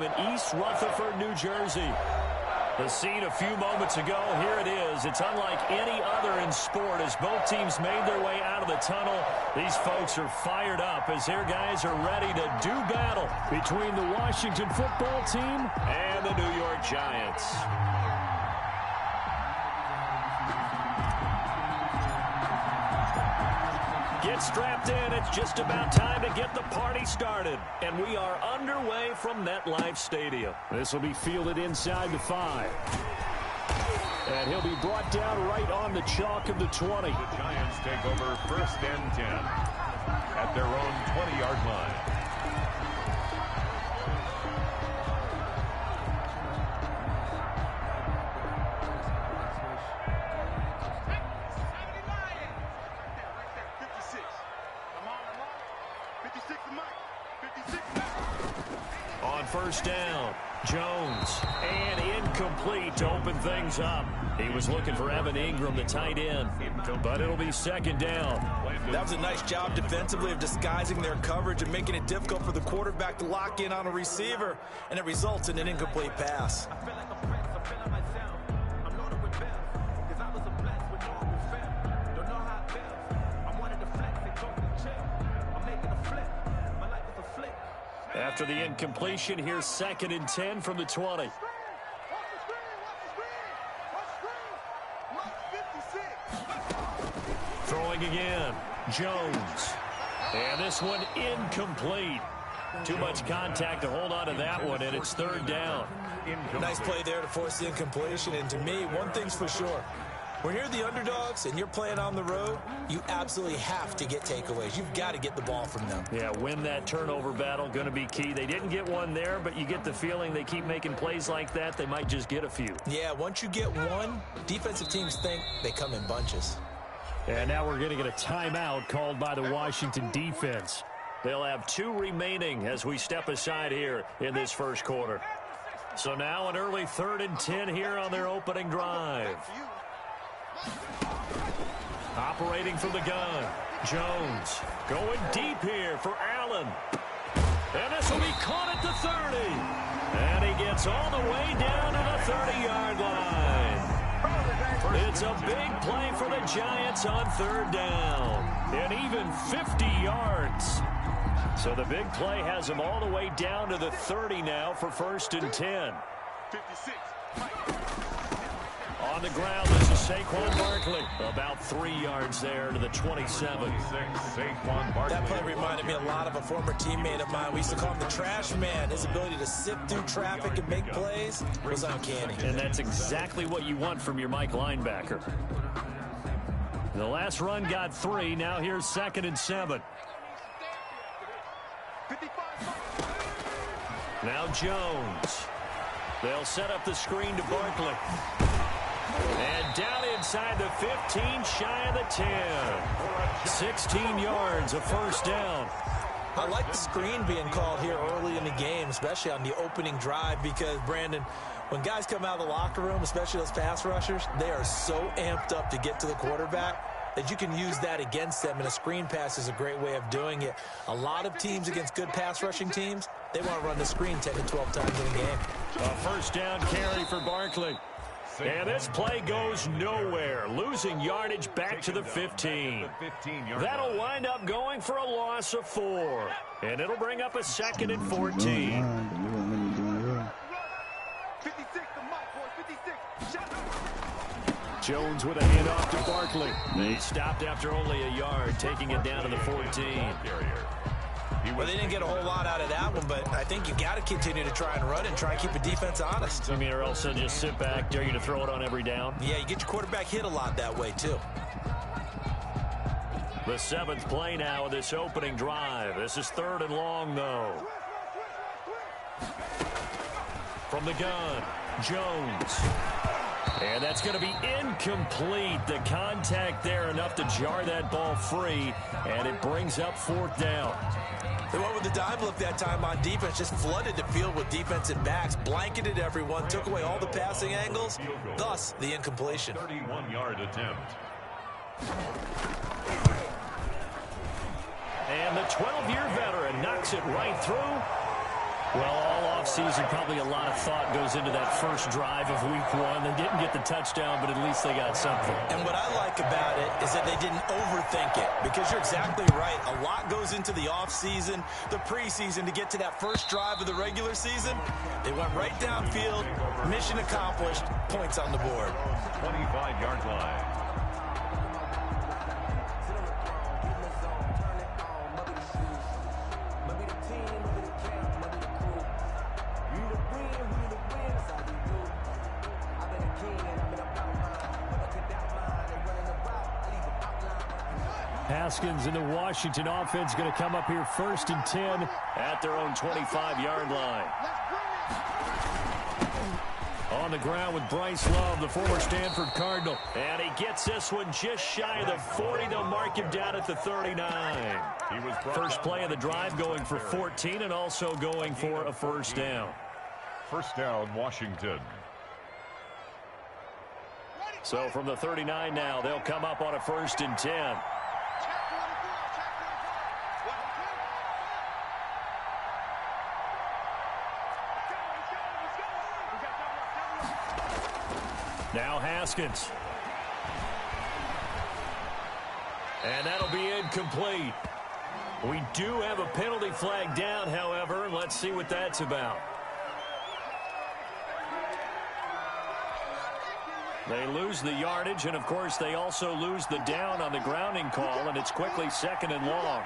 in East Rutherford, New Jersey. The scene a few moments ago, here it is. It's unlike any other in sport as both teams made their way out of the tunnel. These folks are fired up as their guys are ready to do battle between the Washington football team and the New York Giants. Get strapped in. It's just about time to get the party started. And we are underway from MetLife Stadium. This will be fielded inside the 5. And he'll be brought down right on the chalk of the 20. The Giants take over 1st and 10 at their own 20-yard line. First down, Jones, and incomplete to open things up. He was looking for Evan Ingram, the tight end, but it'll be 2nd down. That was a nice job defensively of disguising their coverage and making it difficult for the quarterback to lock in on a receiver, and it results in an incomplete pass. After the incompletion, here's 2nd and 10 from the 20. Throwing again, Jones. And this one incomplete. Too much contact to hold on to that one, and it's 3rd down. Nice play there to force the incompletion, and to me, one thing's for sure. When you're the underdogs and you're playing on the road, you absolutely have to get takeaways. You've got to get the ball from them. Yeah, win that turnover battle, going to be key. They didn't get one there, but you get the feeling they keep making plays like that, they might just get a few. Yeah, once you get one, defensive teams think they come in bunches. And now we're going to get a timeout called by the Washington defense. They'll have 2 remaining as we step aside here in this first quarter. So now an early 3rd and 10 here on their opening drive. Operating from the gun, Jones going deep here for Allen. And this will be caught at the 30. And he gets all the way down to the 30-yard line. It's a big play for the Giants on 3rd down. And even 50 yards. So the big play has them all the way down to the 30 now for 1st and 10. 56. On the ground, this is Saquon Barkley. About 3 yards there to the 27. That play reminded me a lot of a former teammate of mine. We used to call him the trash man. His ability to sift through traffic and make plays was uncanny. And that's exactly what you want from your Mike linebacker. The last run got 3. Now here's 2nd and 7. Now Jones. They'll set up the screen to Barkley. And down inside the 15, shy of the 10. 16 yards, a 1st down. I like the screen being called here early in the game, especially on the opening drive, because, Brandon, when guys come out of the locker room, especially those pass rushers, they are so amped up to get to the quarterback that you can use that against them, and a screen pass is a great way of doing it. A lot of teams against good pass rushing teams, they want to run the screen 10 to 12 times in a game. A 1st down carry for Barkley. And this play goes nowhere, losing yardage back to the 15. That'll wind up going for a loss of 4. And it'll bring up a 2nd and 14. Jones with a handoff to Barkley. He stopped after only a yard, taking it down to the 14. Well, they didn't get a whole lot out of that one, but I think you got to continue to try and run and try and keep the defense honest. I mean, or else they'll just sit back, dare you to throw it on every down. Yeah, you get your quarterback hit a lot that way, too. The 7th play now of this opening drive. This is 3rd and long, though. From the gun, Jones. And that's going to be incomplete. The contact there enough to jar that ball free, and it brings up 4th down. They went with the dive look that time on defense, just flooded the field with defensive backs, blanketed everyone, took away all the passing angles, thus the incompletion. 31-yard attempt. And the 12-year veteran knocks it right through. Well, all offseason, probably a lot of thought goes into that first drive of week one. They didn't get the touchdown, but at least they got something. And what I like about it is that they didn't overthink it, because you're exactly right. A lot goes into the offseason, the preseason, to get to that first drive of the regular season. They went right downfield, mission accomplished, points on the board. 25-yard line. Haskins and the Washington offense going to come up here 1st and 10 at their own 25-yard line. On the ground with Bryce Love, the former Stanford Cardinal. And he gets this one just shy of the 40. They'll mark him down at the 39. First play of the drive, going for 14 and also going for a first down. First down, Washington. So from the 39 now, they'll come up on a 1st and 10. Now Haskins. And that'll be incomplete. We do have a penalty flag down, however. Let's see what that's about. They lose the yardage, and of course they also lose the down on the grounding call, and it's quickly 2nd and long.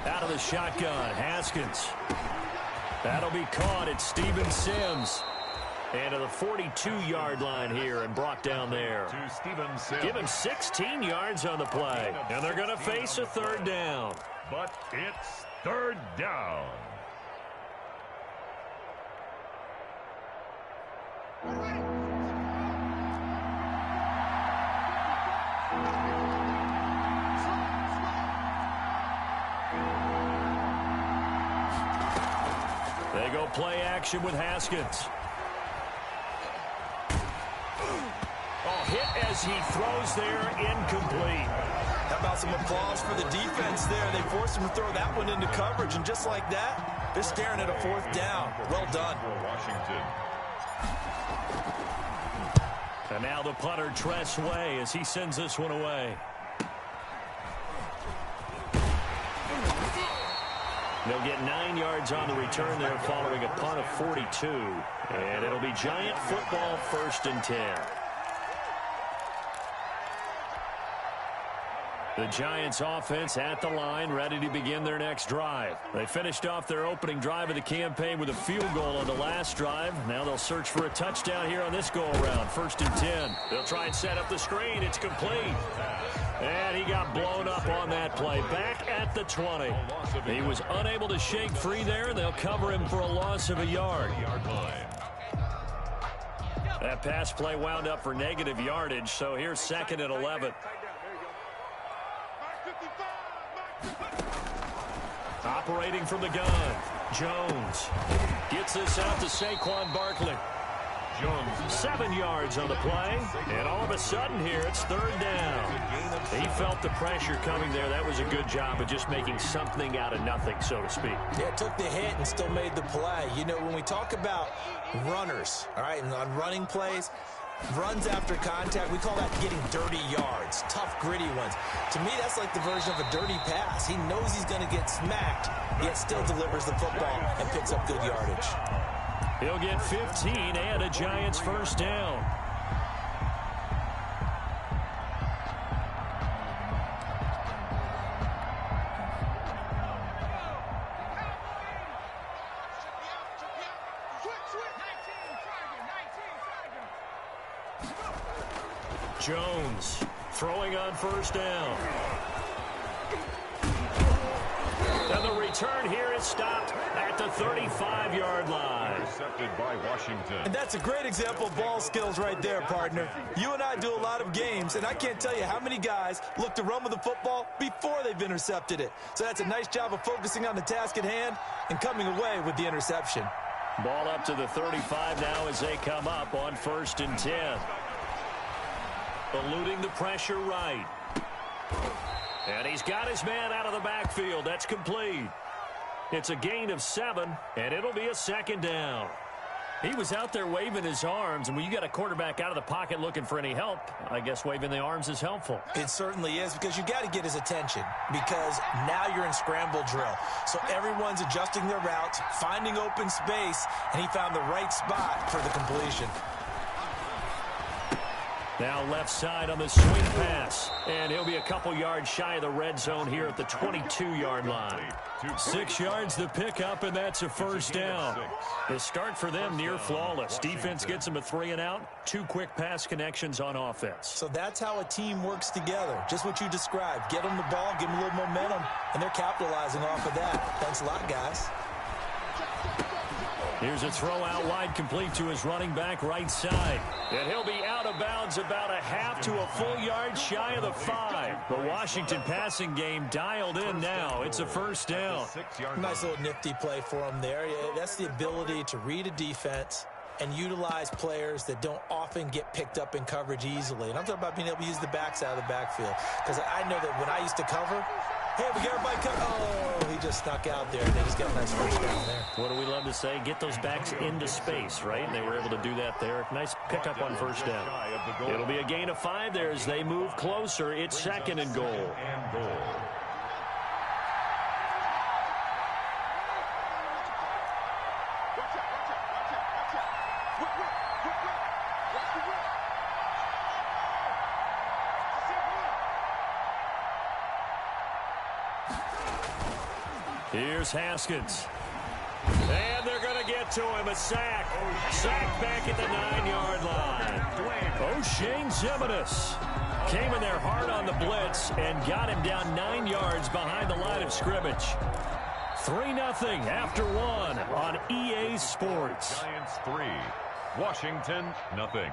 Out of the shotgun, Haskins. That'll be caught at Steven Sims. And to the 42-yard line here and brought down there. To Steven Sims. Give him 16 yards on the play. And they're going to face a 3rd down. But it's 3rd down. They go play action with Haskins. Oh, hit as he throws there, incomplete. How about some applause for the defense there? They forced him to throw that one into coverage, and just like that, they're staring at a 4th down. Well done. Washington. And now the punter, Tress Way, as he sends this one away. They'll get 9 yards on the return there following a punt of 42. And it'll be Giant football 1st and 10. The Giants offense at the line, ready to begin their next drive. They finished off their opening drive of the campaign with a field goal on the last drive. Now they'll search for a touchdown here on this go-around. 1st and 10. They'll try and set up the screen. It's complete. And he got blown up on that play. Back at the 20. He was unable to shake free there, and they'll cover him for a loss of a yard. That pass play wound up for negative yardage, so here's 2nd and 11. Operating from the gun, Jones gets this out to Saquon Barkley. Jones. 7 yards on the play, and all of a sudden here it's 3rd down. He felt the pressure coming there. That was a good job of just making something out of nothing, so to speak. Yeah, took the hit and still made the play. You know, when we talk about runners, all right, and on running plays, runs after contact, we call that getting dirty yards, tough, gritty ones. To me, that's like the version of a dirty pass. He knows he's going to get smacked, yet still delivers the football and picks up good yardage. He'll get 15 and a Giants 1st down. Jones throwing on 1st down. And the return here is stopped at the 35-yard line. Intercepted by Washington. And that's a great example of ball skills right there, partner. You and I do a lot of games, and I can't tell you how many guys look to run with the football before they've intercepted it. So that's a nice job of focusing on the task at hand and coming away with the interception. Ball up to the 35 now as they come up on 1st and 10. Eluding the pressure right. And he's got his man out of the backfield. That's complete. It's a gain of 7, and it'll be a 2nd down. He was out there waving his arms, and when you got a quarterback out of the pocket looking for any help, I guess waving the arms is helpful. It certainly is, because you got to get his attention, because now you're in scramble drill. So everyone's adjusting their routes, finding open space, and he found the right spot for the completion. Now left side on the swing pass, and he'll be a couple yards shy of the red zone here at the 22-yard line. 6 yards the pickup, and that's a 1st down. The start for them near flawless. Defense gets them a 3-and-out, 2 quick pass connections on offense. So that's how a team works together. Just what you described. Get them the ball, give them a little momentum, and they're capitalizing off of that. Thanks a lot, guys. Here's a throw out wide, complete to his running back right side. And he'll be out of bounds about a half to a full yard shy of the 5. The Washington passing game dialed in now. It's a 1st down. Nice little nifty play for him there. That's the ability to read a defense and utilize players that don't often get picked up in coverage easily. And I'm talking about being able to use the backs out of the backfield. Because I know that when I used to cover, hey, we got everybody cut. Oh, he just snuck out there. They just got a nice 1st down there. What do we love to say? Get those backs into space, right? And they were able to do that there. Nice pickup on 1st down. It'll be a gain of 5 there as they move closer. It's 2nd and goal. Here's Haskins. And they're going to get to him. A sack. Sack back at the 9-yard line. O'Shane Zimenez came in there hard on the blitz and got him down 9 yards behind the line of scrimmage. 3-0 after 1 on EA Sports. Giants 3, Washington nothing.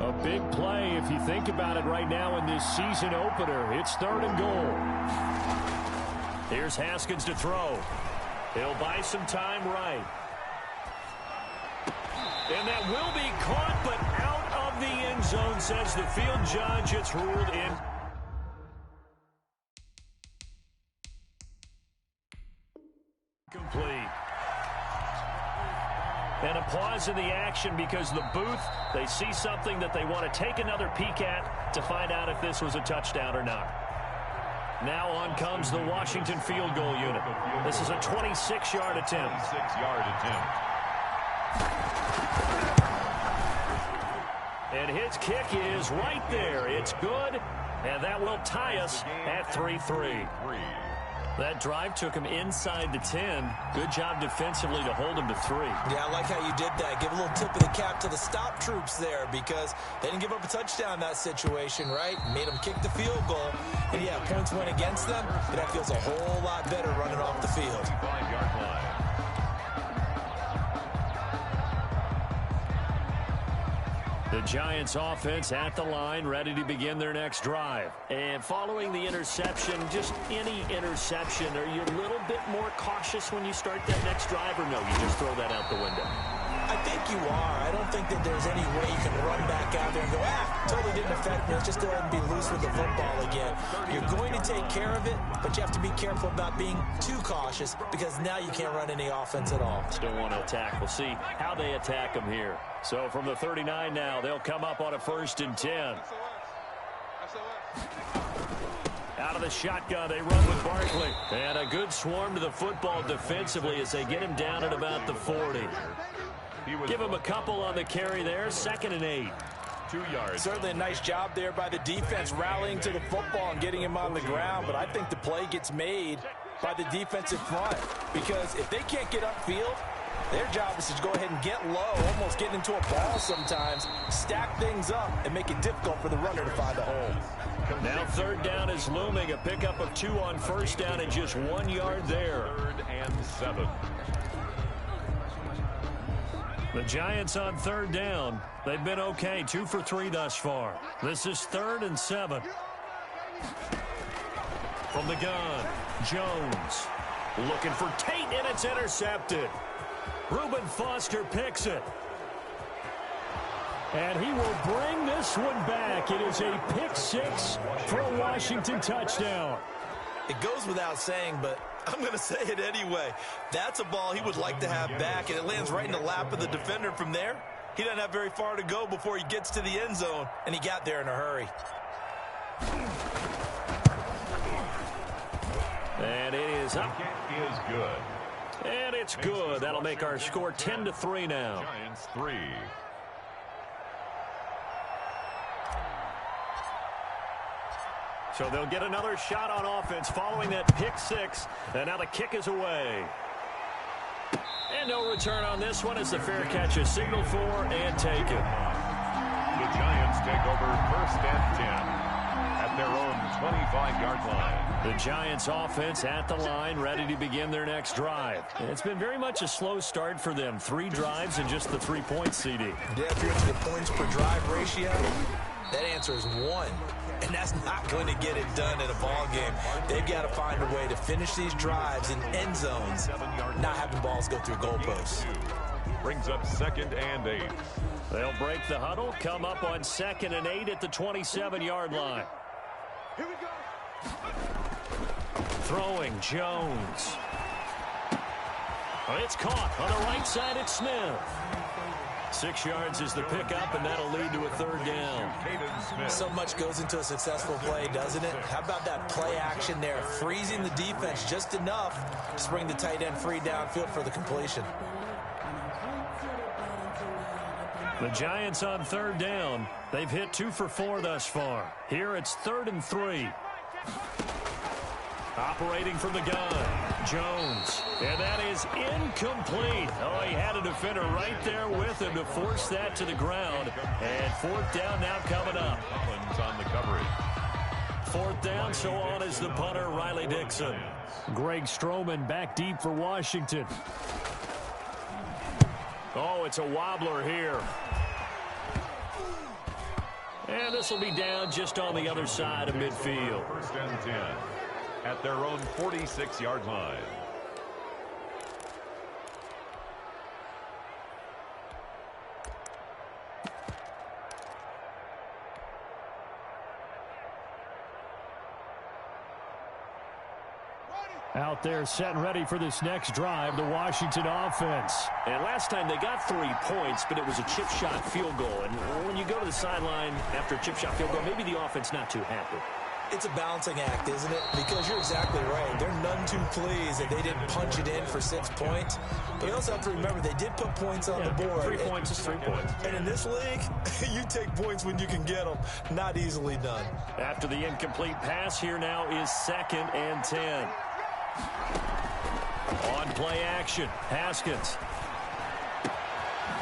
A big play if you think about it right now in this season opener. It's 3rd and goal. Here's Haskins to throw. He'll buy some time right. And that will be caught, but out of the end zone, says the field judge. It's ruled in. Complete. And a pause in the action because the booth, they see something that they want to take another peek at to find out if this was a touchdown or not. Now on comes the Washington field goal unit. This is a 26-yard attempt. 26-yard attempt. And his kick is right there. It's good, and that will tie us at 3-3. That drive took him inside the 10. Good job defensively to hold him to 3. Yeah, I like how you did that. Give a little tip of the cap to the stop troops there because they didn't give up a touchdown in that situation, right? Made them kick the field goal. And, yeah, points went against them, but that feels a whole lot better running off the field. 5-yard line. The Giants offense at the line, ready to begin their next drive. And following the interception, just any interception, are you a little bit more cautious when you start that next drive, or no, you just throw that out the window? I think you are. I don't think that there's any way you can run back out there and go, totally didn't affect me. Let's just go ahead and be loose with the football again. You're going to take care of it, but you have to be careful about being too cautious because now you can't run any offense at all. Still want to attack. We'll see how they attack them here. So from the 39 now, they'll come up on a 1st and 10. Out of the shotgun, they run with Barkley. And a good swarm to the football defensively as they get him down at about the 40. Give him a couple on the carry there. 2nd and 8. 2 yards. Certainly a nice job there by the defense rallying to the football and getting him on the ground. But I think the play gets made by the defensive front because if they can't get upfield, their job is to go ahead and get low, almost get into a ball sometimes, stack things up, and make it difficult for the runner to find a hole. Now 3rd down is looming. A pickup of 2 on 1st down and just 1 yard there. 3rd and 7. The Giants on third down. They've been okay, 2 for 3 thus far. This is 3rd and 7. From the gun, Jones. Looking for Tate, and it's intercepted. Reuben Foster picks it. And he will bring this one back. It is a pick 6 for a Washington touchdown. It goes without saying, but I'm going to say it anyway. That's a ball he would like to have back, and it lands right in the lap of the defender from there. He doesn't have very far to go before he gets to the end zone, and he got there in a hurry. And it is up. It is good. And it's good. That'll make our score 10-3 now. Giants 3. So they'll get another shot on offense following that pick 6. And now the kick is away. And no return on this one as the fair catch is signaled for and taken. The Giants take over 1st and 10 at their own 25-yard line. The Giants offense at the line, ready to begin their next drive. And it's been very much a slow start for them. 3 drives and just the 3 points, CD. Yeah, if you're into the points per drive ratio, that answer is 1. And that's not going to get it done in a ball game. They've got to find a way to finish these drives in end zones, not having balls go through goalposts. Brings up 2nd and 8. They'll break the huddle, come up on 2nd and 8 at the 27-yard line. Here we go. Throwing, Jones. It's caught on the right side. It's Smith. 6 yards is the pickup, and that'll lead to a 3rd down. So much goes into a successful play, doesn't it? How about that play action there, freezing the defense just enough to bring the tight end free downfield for the completion. The Giants on 3rd down. They've hit 2 for 4 thus far. Here it's 3rd and 3. Operating from the gun, Jones. And that is incomplete. Oh, he had a defender right there with him to force that to the ground. And 4th down now coming up. Collins on the coverage. 4th down, so on is the punter, Riley Dixon. Greg Stroman back deep for Washington. Oh, it's a wobbler here. And this will be down just on the other side of midfield. 1st and 10 at their own 46-yard line. Out there set and ready for this next drive, the Washington offense. And last time they got 3 points, but it was a chip shot field goal. And when you go to the sideline after a chip shot field goal, maybe the offense not too happy. It's a balancing act, isn't it? Because you're exactly right. They're none too pleased that they didn't punch it in for 6 points. But you also have to remember they did put points on the board. 3 points is 3 points. And in this league, you take points when you can get them. Not easily done. After the incomplete pass, here now is 2nd and 10. On play action, Haskins.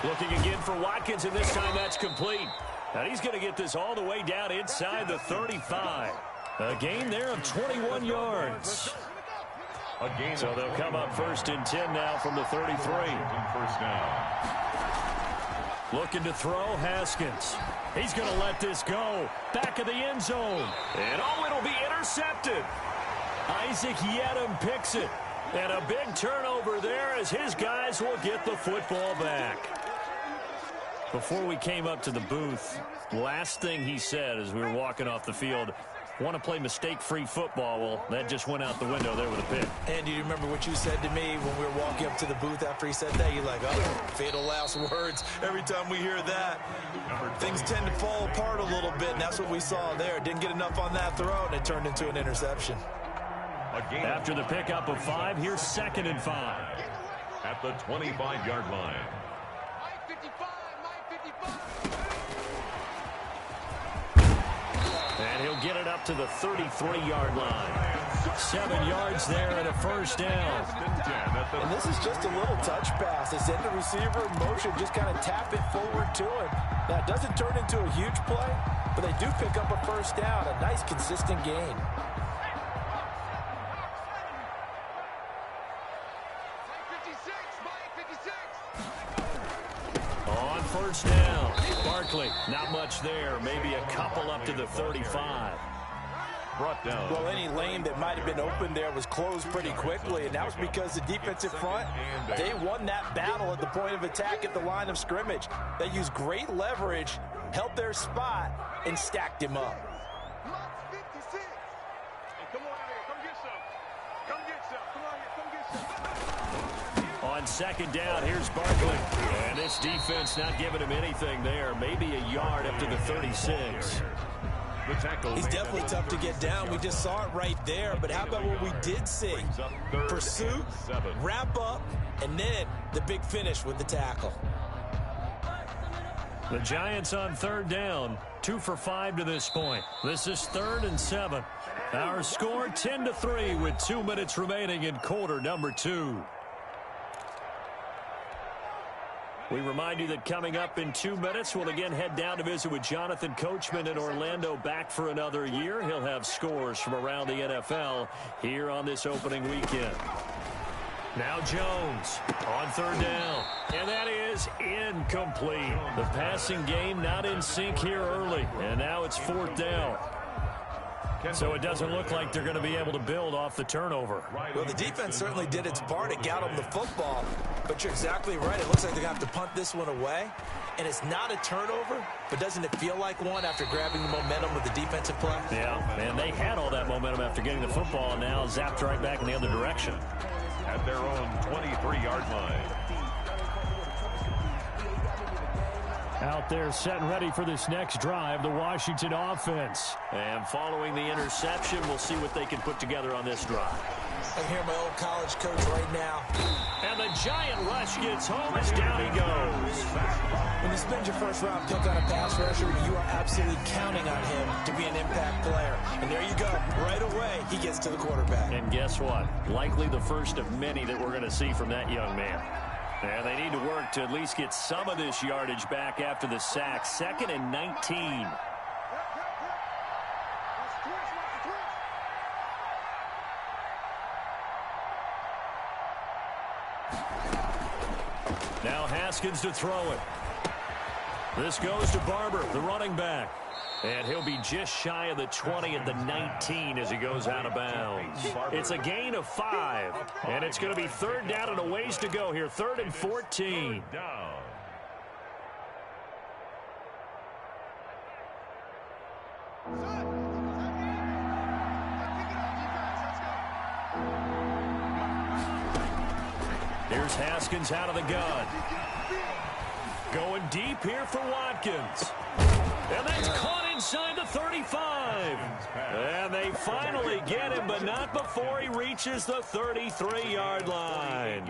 Looking again for Watkins, and this time that's complete. And he's going to get this all the way down inside the 35. A gain there of 21 yards. So they'll come up 1st and 10 now from the 33. 1st down. Looking to throw, Haskins. He's going to let this go. Back of the end zone. And oh, it'll be intercepted. Isaac Yedem picks it. And a big turnover there as his guys will get the football back. Before we came up to the booth, last thing he said as we were walking off the field, want to play mistake-free football. Well, that just went out the window there with a pick. And do you remember what you said to me when we were walking up to the booth after he said that? You're like, oh, fatal last words. Every time we hear that, things tend to fall apart a little bit, and that's what we saw there. Didn't get enough on that throw, and it turned into an interception. After the pickup of 5, here's 2nd and 5. At the 25-yard line. And he'll get it up to the 33-yard line. 7 yards there and a 1st down. And this is just a little touch pass. They send the receiver in motion, just kind of tap it forward to him. Now, it doesn't turn into a huge play, but they do pick up a 1st down, a nice, consistent gain. first down. Barkley, not much there. Maybe a couple up to the 35. Brought down. Well, any lane that might have been open there was closed pretty quickly, and that was because the defensive front, they won that battle at the point of attack at the line of scrimmage. They used great leverage, held their spot, and stacked him up. On second down, here's Barkley. And this defense not giving him anything there. Maybe a yard up to the 36. He's definitely tough to get down. We just saw it right there. But how about what we did see? Pursuit, wrap up, and then the big finish with the tackle. The Giants on third down, 2 for 5 to this point. This is 3rd and 7. Our score 10-3 with 2 minutes remaining in quarter number 2. We remind you that coming up in 2 minutes, we'll again head down to visit with Jonathan Coachman in Orlando, back for another year. He'll have scores from around the NFL here on this opening weekend. Now Jones on third down, and that is incomplete. The passing game not in sync here early, and now it's 4th down. So it doesn't look like they're going to be able to build off the turnover. Well, the defense certainly did its part. It got them the football. But you're exactly right. It looks like they're going to have to punt this one away. And it's not a turnover, but doesn't it feel like one after grabbing the momentum with the defensive play? Yeah, and they had all that momentum after getting the football, and now zapped right back in the other direction. At their own 23-yard line. Out there set and ready for this next drive, the Washington offense. And following the interception, we'll see what they can put together on this drive. I hear my old college coach right now. And the giant rush gets home as down he goes. When you spend your first-round pick on a pass rusher, you are absolutely counting on him to be an impact player. And there you go. Right away, he gets to the quarterback. And guess what? Likely the first of many that we're going to see from that young man. And they need to work to at least get some of this yardage back after the sack. 2nd and 19. Now Haskins to throw it. This goes to Barber, the running back. And he'll be just shy of the 20 at the 19 as he goes out of bounds. It's a gain of 5. And it's going to be 3rd down and a ways to go here. 3rd and 14. Here's Haskins out of the gun. Going deep here for Watkins. And that's caught inside the 35. And they finally get him, but not before he reaches the 33-yard line.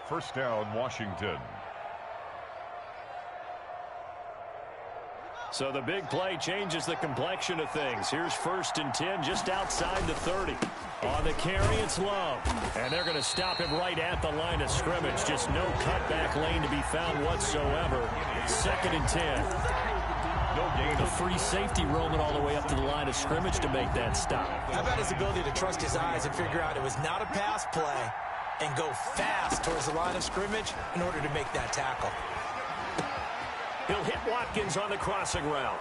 First down, Washington. So the big play changes the complexion of things. Here's 1st and 10 just outside the 30. On the carry, it's Love. And they're going to stop him right at the line of scrimmage. Just no cutback lane to be found whatsoever. 2nd and 10. No gain. The free safety roaming all the way up to the line of scrimmage to make that stop. How about his ability to trust his eyes and figure out it was not a pass play and go fast towards the line of scrimmage in order to make that tackle. He'll hit Watkins on the crossing route.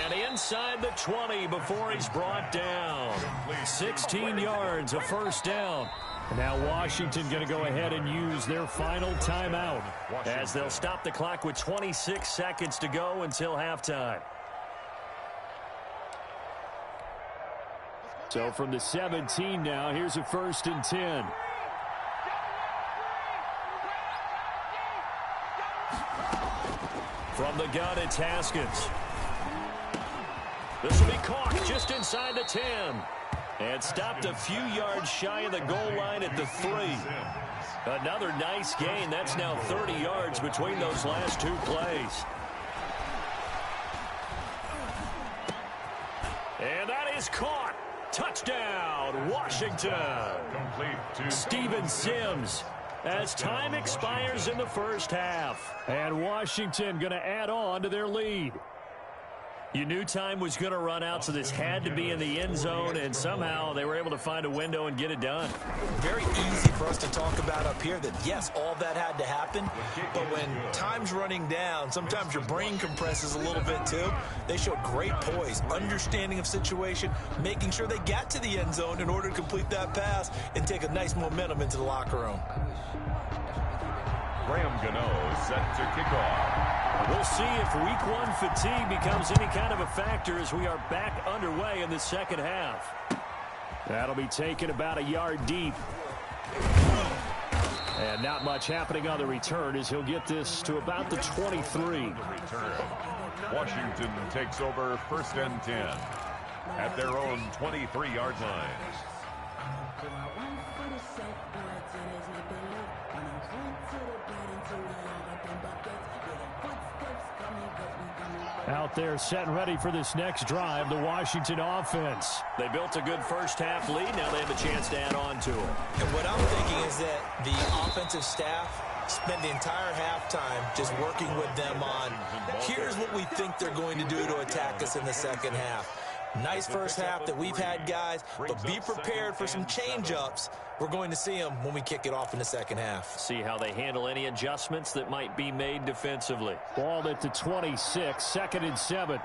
And inside the 20 before he's brought down. 16 yards, a first down. And now Washington going to go ahead and use their final timeout as they'll stop the clock with 26 seconds to go until halftime. So from the 17 now, here's a 1st and 10. From the gun, it's Haskins. This will be caught just inside the 10. And stopped a few yards shy of the goal line at the 3. Another nice gain. That's now 30 yards between those last 2 plays. And that is caught. Touchdown, Washington. Complete to Steven Sims. As time expires in the first half. And Washington going to add on to their lead. You knew time was going to run out, so this had to be in the end zone, and somehow they were able to find a window and get it done. Very easy for us to talk about up here that, yes, all that had to happen, but when time's running down, sometimes your brain compresses a little bit too. They showed great poise, understanding of situation, making sure they got to the end zone in order to complete that pass and take a nice momentum into the locker room. Graham Gano set to kick off. We'll see if week one fatigue becomes any kind of a factor as we are back underway in the second half. That'll be taken about a yard deep. And not much happening on the return as he'll get this to about the 23. Washington takes over 1st and 10 at their own 23-yard line. Out there set and ready for this next drive, the Washington offense. They built a good first half lead. Now they have a chance to add on to it. And what I'm thinking is that the offensive staff spent the entire halftime just working with them on, here's what we think they're going to do to attack us in the second half. Nice first half that we've had, guys, but be prepared for some change-ups. We're going to see them when we kick it off in the second half. See how they handle any adjustments that might be made defensively. Ball at the 26, 2nd and 7.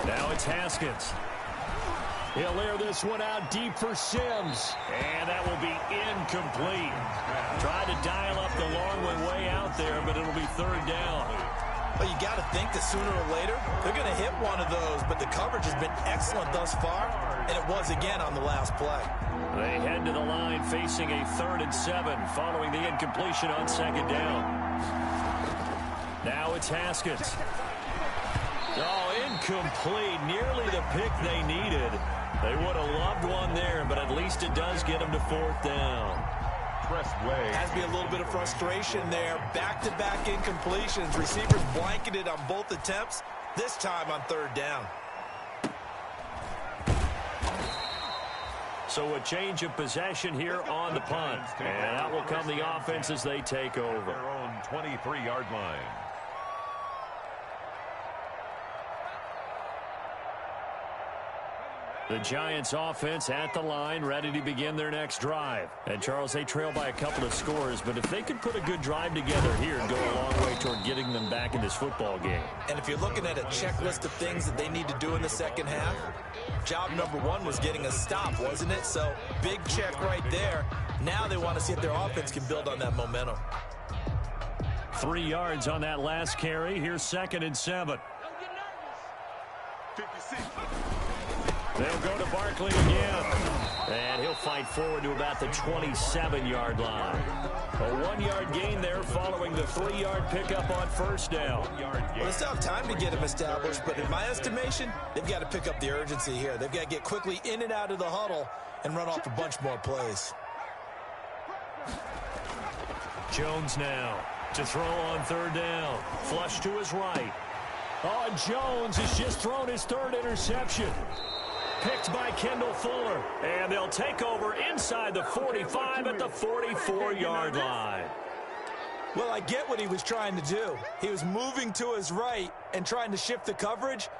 Now it's Haskins. He'll air this one out deep for Sims. And that will be incomplete. Tried to dial up the long one way out there, but it'll be 3rd down. Well, you got to think that sooner or later, they're going to hit one of those, but the coverage has been excellent thus far, and it was again on the last play. They head to the line facing a 3rd and 7 following the incompletion on 2nd down. Now it's Haskins. Oh, incomplete. Nearly the pick they needed. They would have loved one there, but at least it does get them to 4th down. Has to be a little bit of frustration there. Back-to-back incompletions. Receivers blanketed on both attempts, this time on 3rd down. So a change of possession here on the punt. And out will come the offense as they take over. Their own 23-yard line. The Giants offense at the line, ready to begin their next drive. And, Charles, they trail by a couple of scores, but if they could put a good drive together here and go a long way toward getting them back in this football game. And if you're looking at a checklist of things that they need to do in the second half, job number 1 was getting a stop, wasn't it? So, big check right there. Now they want to see if their offense can build on that momentum. 3 yards on that last carry. Here's 2nd and 7. 56. They'll go to Barkley again. And he'll fight forward to about the 27-yard line. A 1-yard gain there following the 3-yard pickup on 1st down. Well, they still have time to get him established, but in my estimation, they've got to pick up the urgency here. They've got to get quickly in and out of the huddle and run off a bunch more plays. Jones now to throw on 3rd down. Flush to his right. Oh, and Jones has just thrown his 3rd interception. Picked by Kendall Fuller. And they'll take over inside the 45 at the 44-yard line. Well, I get what he was trying to do. He was moving to his right and trying to shift the coverage,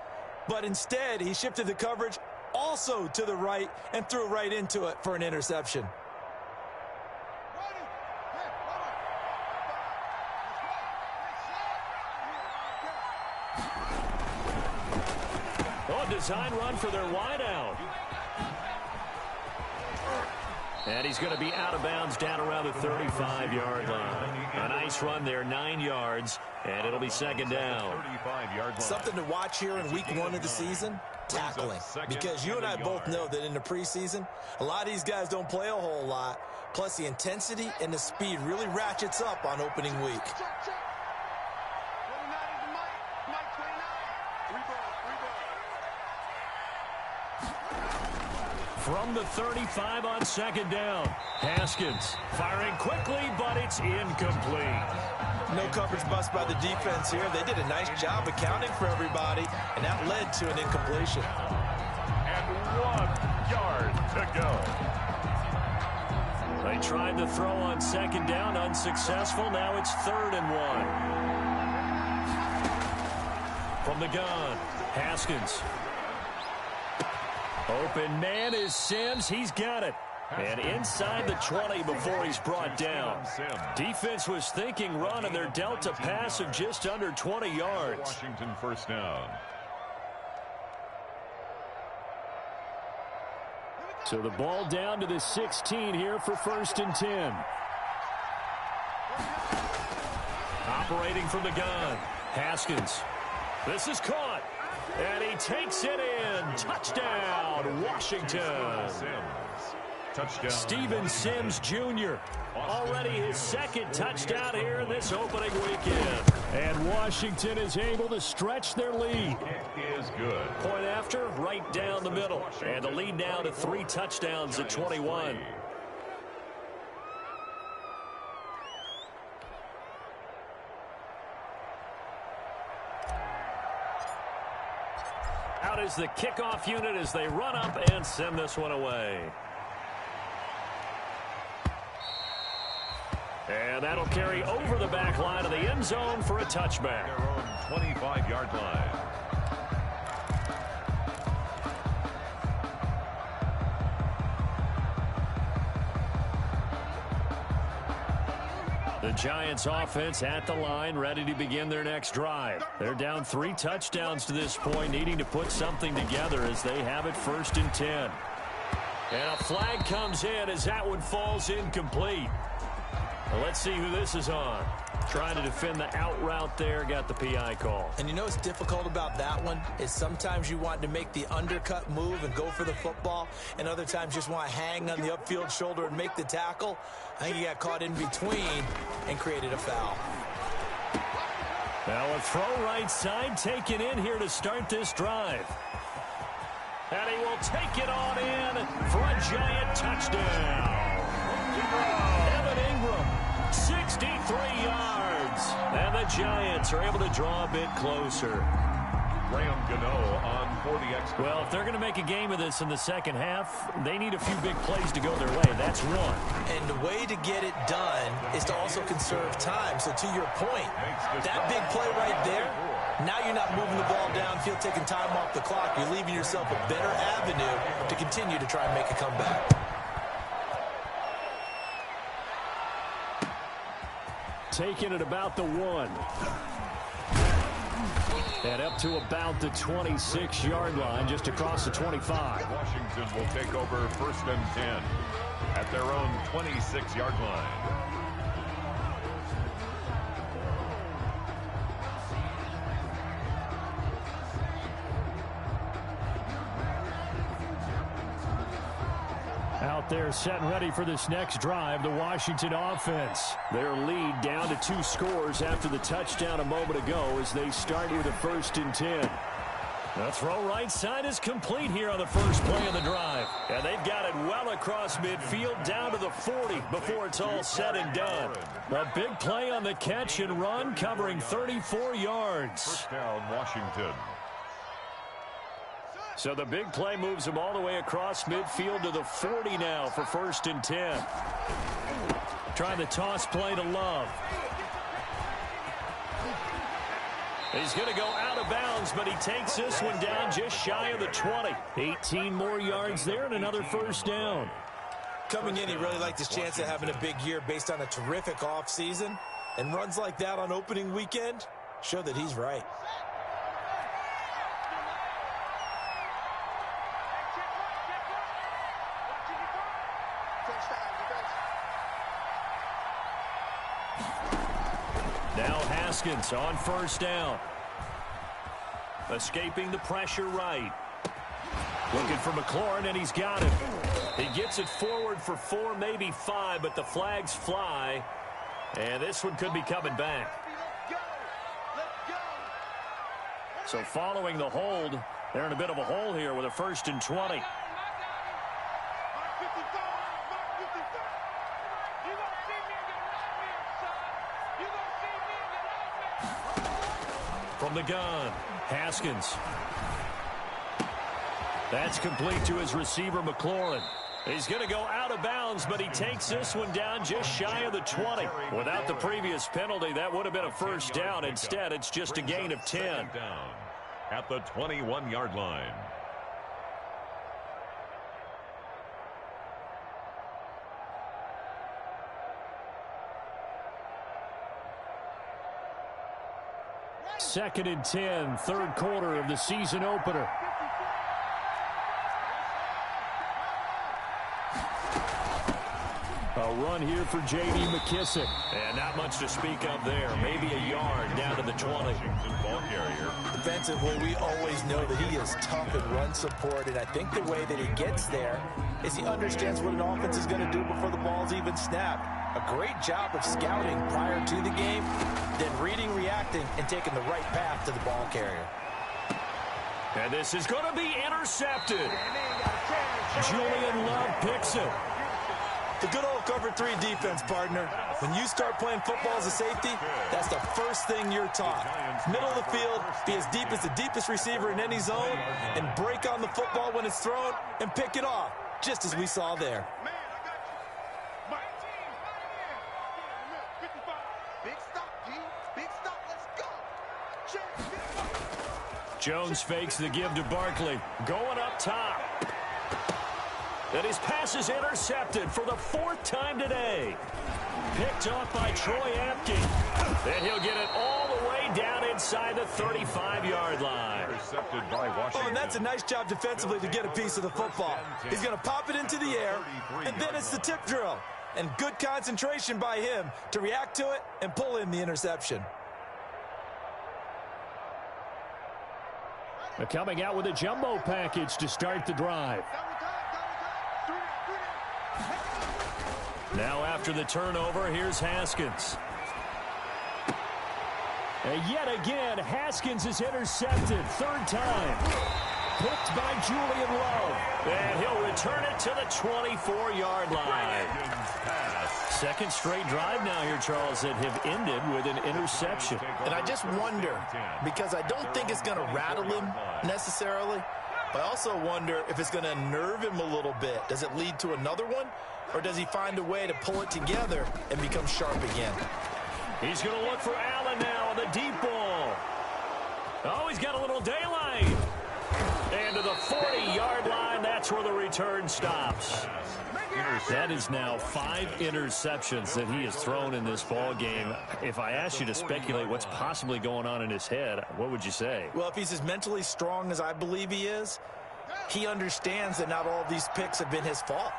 but instead he shifted the coverage also to the right and threw right into it for an interception. Design run for their wideout. And he's going to be out of bounds down around the 35-yard line. A nice run there, 9 yards, and it'll be 2nd down. Something to watch here in week 1 of the season, tackling. Because you and I both know that in the preseason, a lot of these guys don't play a whole lot. Plus, the intensity and the speed really ratchets up on opening week. From the 35 on 2nd down. Haskins firing quickly, but it's incomplete. No coverage bust by the defense here. They did a nice job accounting for everybody, and that led to an incompletion. And 1 yard to go. They tried to throw on second down, unsuccessful. Now it's 3rd and 1. From the gun, Haskins. Open man is Sims. He's got it. And inside the 20 before he's brought down. Defense was thinking run, and they're dealt a pass of just under 20 yards. Washington first down. So the ball down to the 16 here for 1st and 10. Operating from the gun, Haskins. This is caught, and he takes it in. Touchdown, Washington. Touchdown. Steven Sims Jr. already his 2nd touchdown here in this opening weekend. And Washington is able to stretch their lead. It is good. Point after, right down the middle. And the lead now to 3 touchdowns at 21. Out is the kickoff unit as they run up and send this one away. And that'll carry over the back line of the end zone for a touchback. Their own 25-yard line. The Giants offense at the line, ready to begin their next drive. They're down 3 touchdowns to this point, needing to put something together as they have it 1st and 10. And a flag comes in as that one falls incomplete. Well, let's see who this is on. Trying to defend the out route there, got the PI call. And you know what's difficult about that one is sometimes you want to make the undercut move and go for the football, and other times just want to hang on the upfield shoulder and make the tackle. I think he got caught in between and created a foul. Now a throw right side taken in here to start this drive. And he will take it on in for a Giant touchdown. 63 yards. And the Giants are able to draw a bit closer. Graham Gano on for the extra. Well, if they're going to make a game of this in the second half, they need a few big plays to go their way. That's one. And the way to get it done is to also conserve time. So to your point, that big play right there, now you're not moving the ball downfield, taking time off the clock. You're leaving yourself a better avenue to continue to try and make a comeback. Taking it about the 1. And up to about the 26-yard line, just across the 25. Washington will take over 1st and 10 at their own 26-yard line. Out there set and ready for this next drive, the Washington offense. Their lead down to 2 scores after the touchdown a moment ago as they start with a 1st and 10. The throw right side is complete here on the first play of the drive. And they've got it well across midfield down to the 40 before it's all said and done. A big play on the catch and run covering 34 yards. First down, Washington. So the big play moves him all the way across midfield to the 40 now for 1st and 10. Trying the toss play to Love. He's going to go out of bounds, but he takes this one down just shy of the 20. 18 more yards there and another first down. Coming in, he really liked his chance of having a big year based on a terrific offseason. And runs like that on opening weekend show that he's right. Now Haskins on first down. Escaping the pressure right. Looking for McLaurin, and he's got it. He gets it forward for 4, maybe 5, but the flags fly. And this one could be coming back. So following the hold, they're in a bit of a hole here with a 1st and 20. From the gun, Haskins. That's complete to his receiver, McLaurin. He's going to go out of bounds, but he takes this one down just shy of the 20. Without the previous penalty, that would have been a first down. Instead, it's just a gain of 10. Down at the 21-yard line. Second and 10, third quarter of the season opener. A run here for J.D. McKissick. And not much to speak of there. Maybe a yard down to the 20. Ball carrier. Defensively, we always know that he is tough in run support, and I think the way that he gets there is he understands what an offense is going to do before the ball's even snapped. A great job of scouting prior to the game, then reading, reacting, and taking the right path to the ball carrier. And this is going to be intercepted. Julian Love picks it. The good old cover 3 defense, partner. When you start playing football as a safety, that's the first thing you're taught. Middle of the field, be as deep as the deepest receiver in any zone, and break on the football when it's thrown and pick it off, just as we saw there. Jones fakes the give to Barkley. Going up top. And his pass is intercepted for the 4th time today. Picked off by Troy Apke. And he'll get it all the way down inside the 35-yard line. Intercepted by Washington. Oh, and that's a nice job defensively to get a piece of the football. He's going to pop it into the air, and then it's the tip drill. And good concentration by him to react to it and pull in the interception. They're coming out with a jumbo package to start the drive. Now after the turnover, here's Haskins. And yet again, Haskins is intercepted. 3rd time. Picked by Julian Love. And he'll return it to the 24-yard line. Second straight drive now here, Charles, that have ended with an interception. And I just wonder, because I don't think it's going to rattle him necessarily, but I also wonder if it's going to nerve him a little bit. Does it lead to another one? Or does he find a way to pull it together and become sharp again? He's going to look for Allen now on the deep ball. Oh, he's got a little daylight. And to the 40-yard line, that's where the return stops. That is now 5 interceptions that he has thrown in this ball game. If I asked you to speculate what's possibly going on in his head, what would you say? Well, if he's as mentally strong as I believe he is, he understands that not all of these picks have been his fault.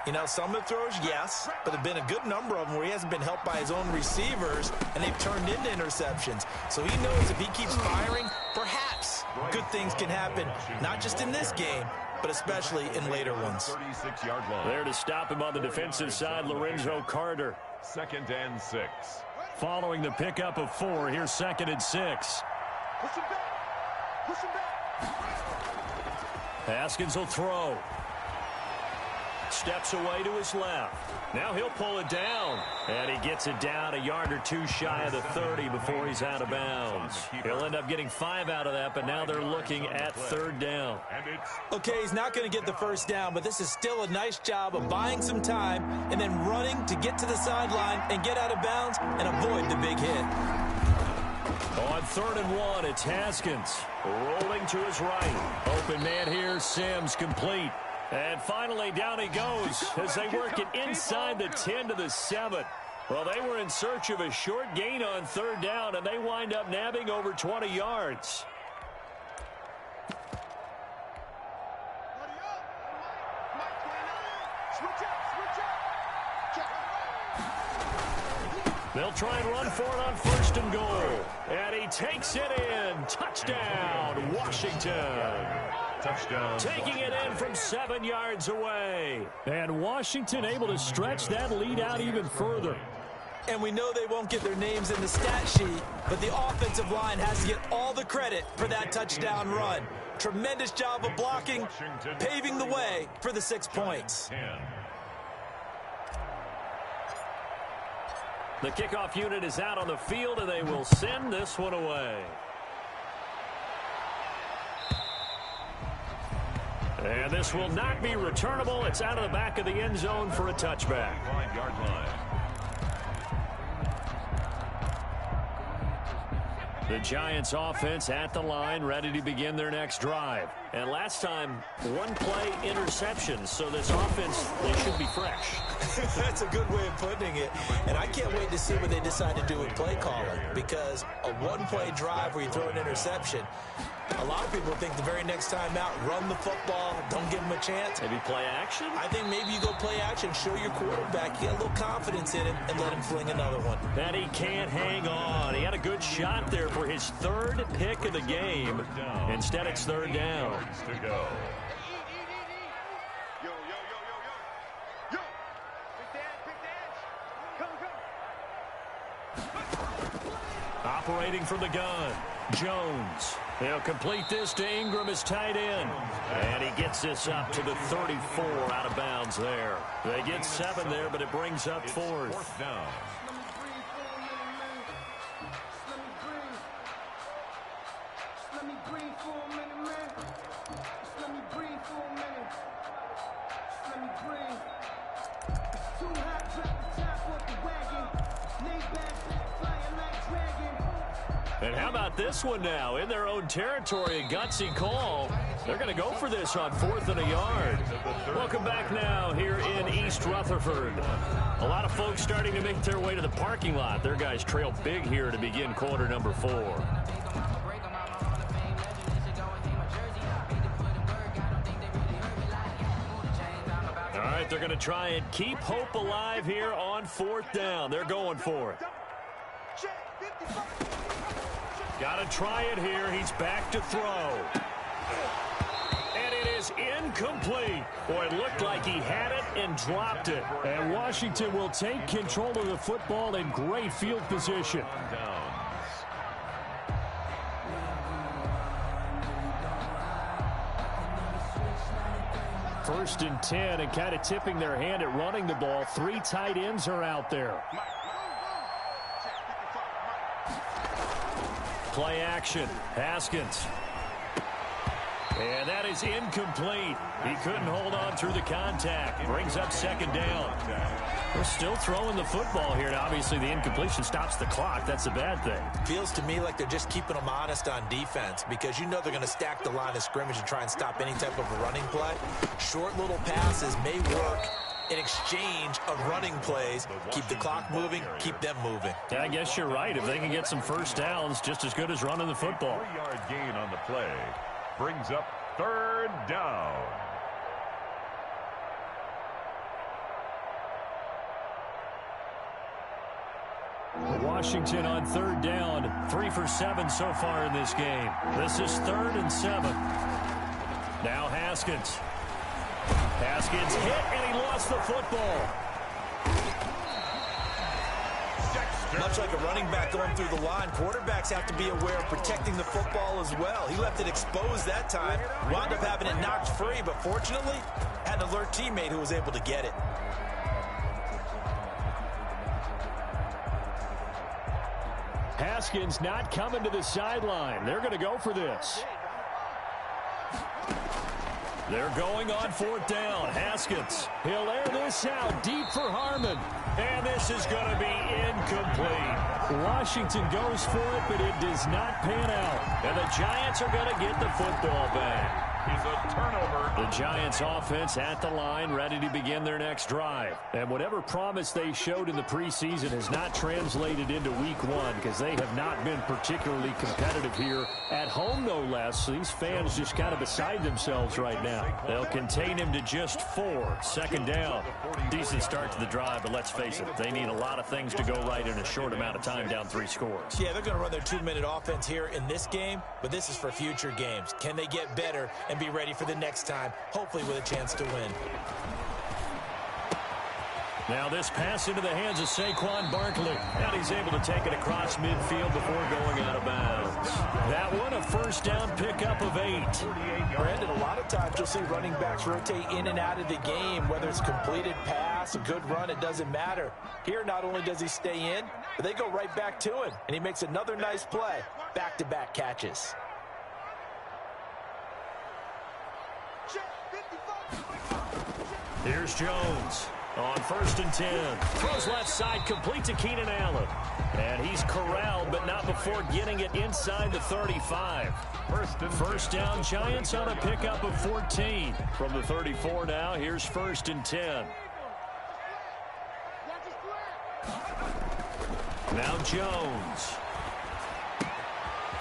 You know, some of the throws, yes, but there have been a good number of them where he hasn't been helped by his own receivers, and they've turned into interceptions. So he knows if he keeps firing, perhaps good things can happen, not just in this game, but especially in later ones. 36-yard line. There to stop him on the defensive side, Lorenzo Carter. 2nd and 6. Following the pickup of 4, here's 2nd and 6. Push him back. Push him back. Haskins will throw. Steps away to his left. Now he'll pull it down. And he gets it down a yard or 2 shy of the 30 before he's out of bounds. He'll end up getting 5 out of that, but now they're looking at 3rd down. Okay, he's not going to get the first down, but this is still a nice job of buying some time and then running to get to the sideline and get out of bounds and avoid the big hit. On 3rd and 1, it's Haskins. Rolling to his right. Open man here, Sims complete. And finally, down he goes as they work it inside the 10 to the 7. Well, they were in search of a short gain on 3rd down, and they wind up nabbing over 20 yards. They'll try and run for it on 1st and goal. And he takes it in. Touchdown, Washington. Touchdown. Taking it in from 7 yards away. And Washington able to stretch that lead out even further. And we know they won't get their names in the stat sheet, but the offensive line has to get all the credit for that touchdown run. Tremendous job of blocking, paving the way for the 6 points. The kickoff unit is out on the field, and they will send this one away. And this will not be returnable. It's out of the back of the end zone for a touchback. 5-yard line. The Giants offense at the line, ready to begin their next drive. And last time, one play interception. So this offense, they should be fresh. That's a good way of putting it. And I can't wait to see what they decide to do with play calling, because a one-play drive where you throw an interception, a lot of people think the very next time out, run the football, don't give them a chance. Maybe play action? I think maybe you go play action, show your quarterback, get a little confidence in him, and let him fling another one. And he can't hang on. He had a good shot there for his third pick of the game. Instead, it's third down. To go. Yo, yo, yo, yo, yo. Yo. Big dad. Come. Operating from the gun, Jones. He'll complete this to Ingram as tight end. And he gets this up to the 34 out of bounds there. They get 7 there, but it brings up fourth. Fourth down. And how about this one now? In their own territory, a gutsy call. They're going to go for this on 4th and a yard. Welcome back now here in East Rutherford. A lot of folks starting to make their way to the parking lot. Their guys trail big here to begin quarter number 4. All right, they're going to try and keep hope alive here on 4th down. They're going for it. Got to try it here. He's back to throw. And it is incomplete. Boy, it looked like he had it and dropped it. And Washington will take control of the football in great field position. First and 10, and kind of tipping their hand at running the ball. 3 tight ends are out there. Play action. Haskins. And that is incomplete. He couldn't hold on through the contact. Brings up 2nd down. We're still throwing the football here. Now, obviously, the incompletion stops the clock. That's a bad thing. Feels to me like they're just keeping them honest on defense, because you know they're going to stack the line of scrimmage and try and stop any type of a running play. Short little passes may work in exchange of running plays. Keep the clock moving, keep them moving. Yeah, I guess you're right. If they can get some first downs, just as good as running the football. 3-yard gain on the play. Brings up 3rd down. Washington on 3rd down. 3 for 7 so far in this game. This is 3rd and 7. Now Haskins. Haskins hit, and he lost the football. Much like a running back going through the line, quarterbacks have to be aware of protecting the football as well. He left it exposed that time, wound up having it knocked free, but fortunately, had an alert teammate who was able to get it. Haskins not coming to the sideline. They're going to go for this. They're going on 4th down. Haskins. He'll air this out deep for Harmon. And this is going to be incomplete. Washington goes for it, but it does not pan out. And the Giants are going to get the football back. He's a turnover. The Giants offense at the line, ready to begin their next drive. And whatever promise they showed in the preseason has not translated into week 1, because they have not been particularly competitive here at home, no less. So these fans just kind of beside themselves right now. They'll contain him to just 4. 2nd down. Decent start to the drive, but let's face it, they need a lot of things to go right in a short amount of time, down 3 scores. Yeah, they're going to run their 2-minute offense here in this game, but this is for future games. Can they get better and be ready for the next time, hopefully with a chance to win? Now this pass into the hands of Saquon Barkley. And he's able to take it across midfield before going out of bounds. That one, a 1st down pickup of 8. Brandon, a lot of times you'll see running backs rotate in and out of the game, whether it's completed pass, a good run, it doesn't matter. Here, not only does he stay in, but they go right back to him, and he makes another nice play. Back-to-back catches. Here's Jones on 1st and 10. Throws left side, complete to Keenan Allen. And he's corralled, but not before getting it inside the 35. First down, Giants on a pickup of 14. From the 34 now, here's 1st and 10. Now Jones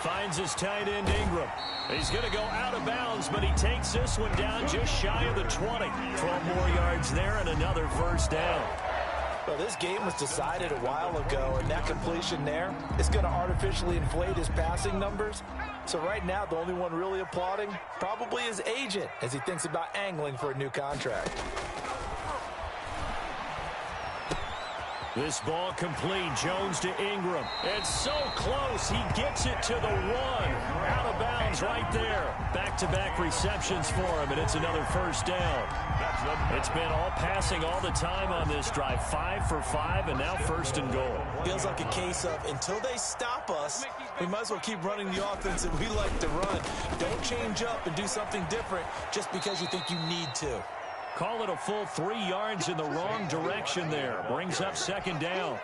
finds his tight end Ingram. He's going to go out of bounds, but he takes this one down just shy of the 20. 12 more yards there and another first down. Well, this game was decided a while ago, and that completion there is going to artificially inflate his passing numbers. So right now, the only one really applauding probably his agent as he thinks about angling for a new contract. This ball complete. Jones to Ingram. It's so close. He gets it to the 1. Out of bounds right there. Back-to-back receptions for him, and it's another first down. It's been all passing all the time on this drive. 5 for 5, and now 1st and goal. Feels like a case of until they stop us, we might as well keep running the offense that we like to run. Don't change up and do something different just because you think you need to. Call it a full 3 yards in the wrong direction there. Brings up 2nd down.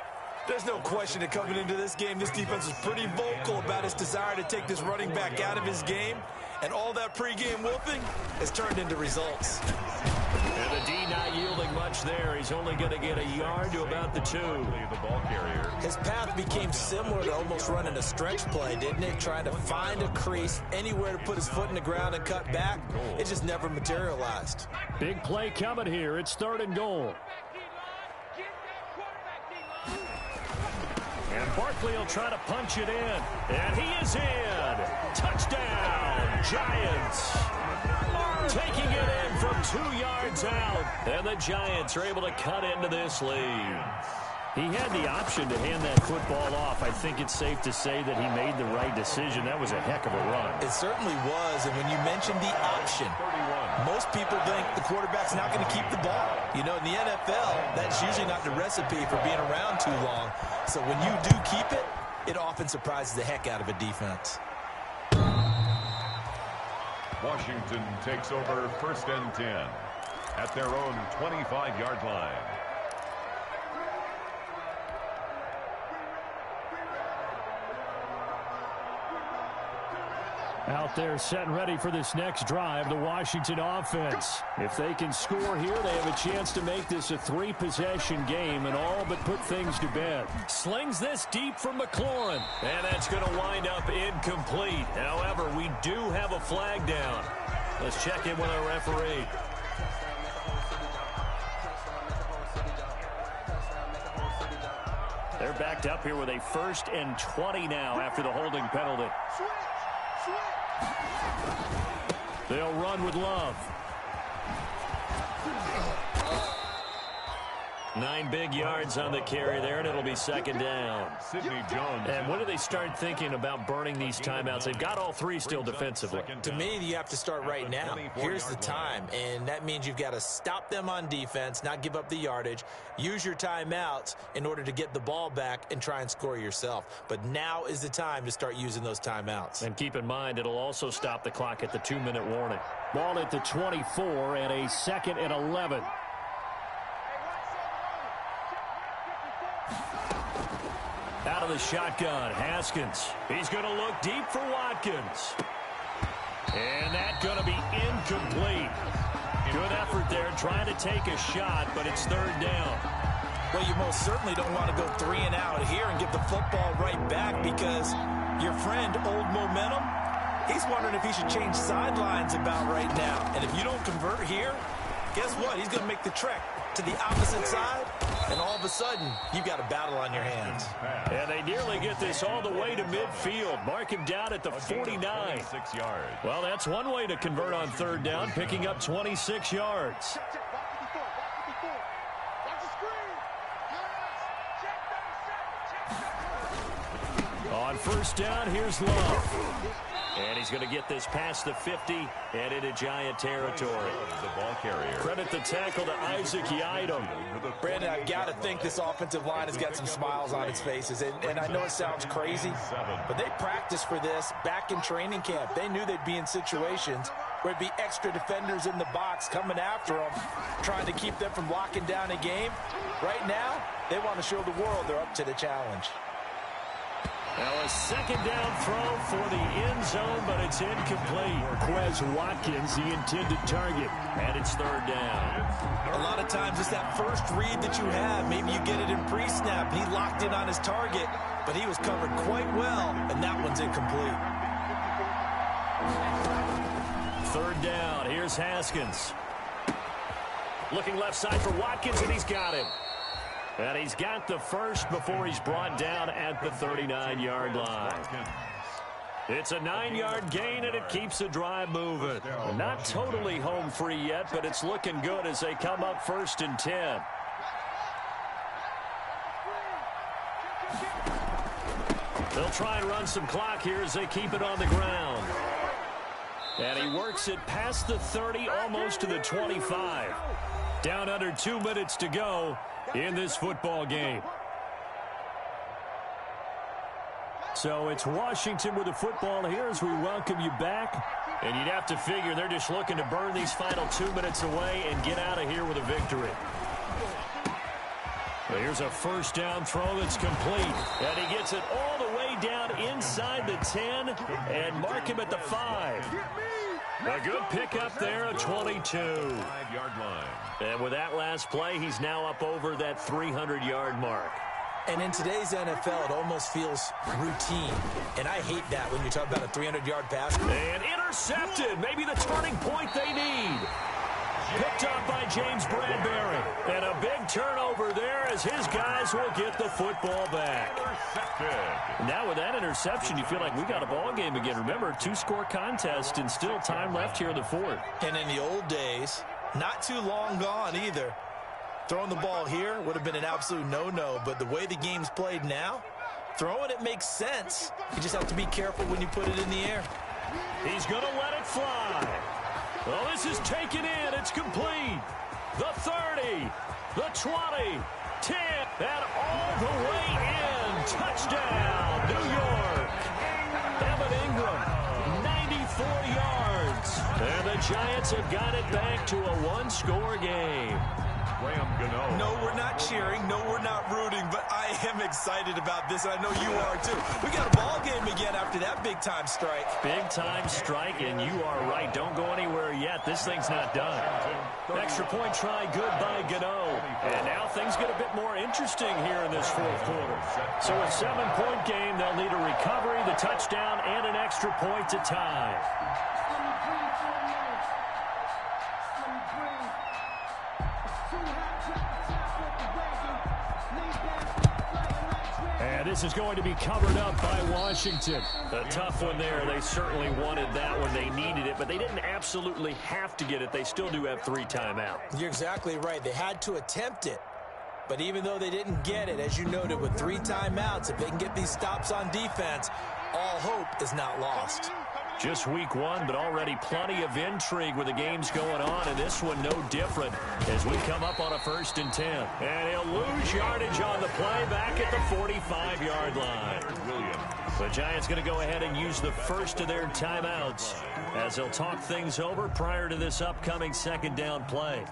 There's no question that coming into this game, this defense is pretty vocal about its desire to take this running back out of his game. And all that pregame whooping has turned into results. And the D not yielding much there. He's only going to get a yard to about the 2. The ball carrier. His path became similar to almost running a stretch play, didn't it? Trying to find a crease, anywhere to put his foot in the ground and cut back. It just never materialized. Big play coming here. It's 3rd and goal. And Barkley will try to punch it in. And he is in. Touchdown, Giants. Taking it in from 2 yards out. And the Giants are able to cut into this lead. He had the option to hand that football off. I think it's safe to say that he made the right decision. That was a heck of a run. It certainly was. And when you mentioned the option, most people think the quarterback's not going to keep the ball. You know, in the NFL, that's usually not the recipe for being around too long. So when you do keep it, it often surprises the heck out of a defense. Washington takes over 1st and 10 at their own 25-yard line. Out there set and ready for this next drive, the Washington offense. If they can score here, they have a chance to make this a 3-possession game and all but put things to bed. Slings this deep from McLaurin, and that's going to wind up incomplete. However, we do have a flag down. Let's check in with our referee. They're backed up here with a 1st and 20 now after the holding penalty. They'll run with Love. 9 big yards on the carry there, and it'll be 2nd down. Sidney Jones. And when do they start thinking about burning these timeouts? They've got all 3 still defensively. To me, you have to start right now. Here's the time, and that means you've got to stop them on defense, not give up the yardage, use your timeouts in order to get the ball back and try and score yourself. But now is the time to start using those timeouts. And keep in mind, it'll also stop the clock at the 2-minute warning. Ball at the 24 and a 2nd and 11. Out of the shotgun, Haskins. He's going to look deep for Watkins. And that's going to be incomplete. Good effort there, trying to take a shot, but it's 3rd down. Well, you most certainly don't want to go 3 and out here and give the football right back because your friend, Old Momentum, he's wondering if he should change sidelines about right now. And if you don't convert here, guess what? He's going to make the trek to the opposite side, and all of a sudden, you've got a battle on your hands. And they nearly get this all the way to midfield. Mark him down at the 49. 6 yards. Well, that's one way to convert on 3rd down, picking up 26 yards. On 1st down, here's Love. And he's going to get this past the 50 and into Giant territory. The ball carrier. Credit the tackle to Isaac Yiadom. Brandon, I've got to think this offensive line has got some smiles on its faces. And I know it sounds crazy, but they practiced for this back in training camp. They knew they'd be in situations where there'd be extra defenders in the box coming after them, trying to keep them from locking down a game. Right now, they want to show the world they're up to the challenge. Now a second down throw for the end zone, but it's incomplete. Quez Watkins, the intended target, and it's third down. A lot of times it's that first read that you have. Maybe you get it in pre-snap. He locked in on his target, but he was covered quite well, and that one's incomplete. Third down. Here's Haskins. Looking left side for Watkins, and he's got him. And he's got the first before he's brought down at the 39-yard line. It's a 9-yard gain, and it keeps the drive moving. Not totally home free yet, but it's looking good as they come up 1st and 10. They'll try and run some clock here as they keep it on the ground. And he works it past the 30, almost to the 25. Down under 2 minutes to go in this football game. So it's Washington with the football here as we welcome you back. And you'd have to figure they're just looking to burn these final 2 minutes away and get out of here with a victory. Well, here's a first down throw that's complete. And he gets it all the way down inside the 10 and mark him at the 5. A good pickup there, a 22. 5-yard line. And with that last play, he's now up over that 300-yard mark. And in today's NFL, it almost feels routine. And I hate that when you talk about a 300-yard pass. And intercepted. Maybe the turning point they need. Picked up by James Bradbury. And a big turnover there as his guys will get the football back. Intercepted. Now with that interception, you feel like we got a ball game again. Remember, 2-score contest and still time left here in the fourth. And in the old days, not too long gone either, throwing the ball here would have been an absolute no-no. But the way the game's played now, throwing it makes sense. You just have to be careful when you put it in the air. He's going to let it fly. Well, this is taken in. It's complete. The 30, the 20, 10, and all the way in. Touchdown, New York. Evan Ingram, 94 yards. And the Giants have got it back to a 1-score game. No, we're not cheering. No, we're not rooting, but I am excited about this, and I know you are too. We got a ball game again after that big-time strike. Big-time strike, and you are right. Don't go anywhere yet. This thing's not done. Extra point try, good by Gano. And now things get a bit more interesting here in this fourth quarter. So a 7-point game, they'll need a recovery, the touchdown, and an extra point to tie. And this is going to be covered up by Washington. A tough one there. They certainly wanted that when they needed it, but they didn't absolutely have to get it. They still do have 3 timeouts. You're exactly right. They had to attempt it. But even though they didn't get it, as you noted, with 3 timeouts, if they can get these stops on defense, all hope is not lost. Just week 1, but already plenty of intrigue with the games going on, and this one no different as we come up on a 1st and 10. And he'll lose yardage on the play back at the 45-yard line. The Giants going to go ahead and use the first of their timeouts as they'll talk things over prior to this upcoming 2nd down play.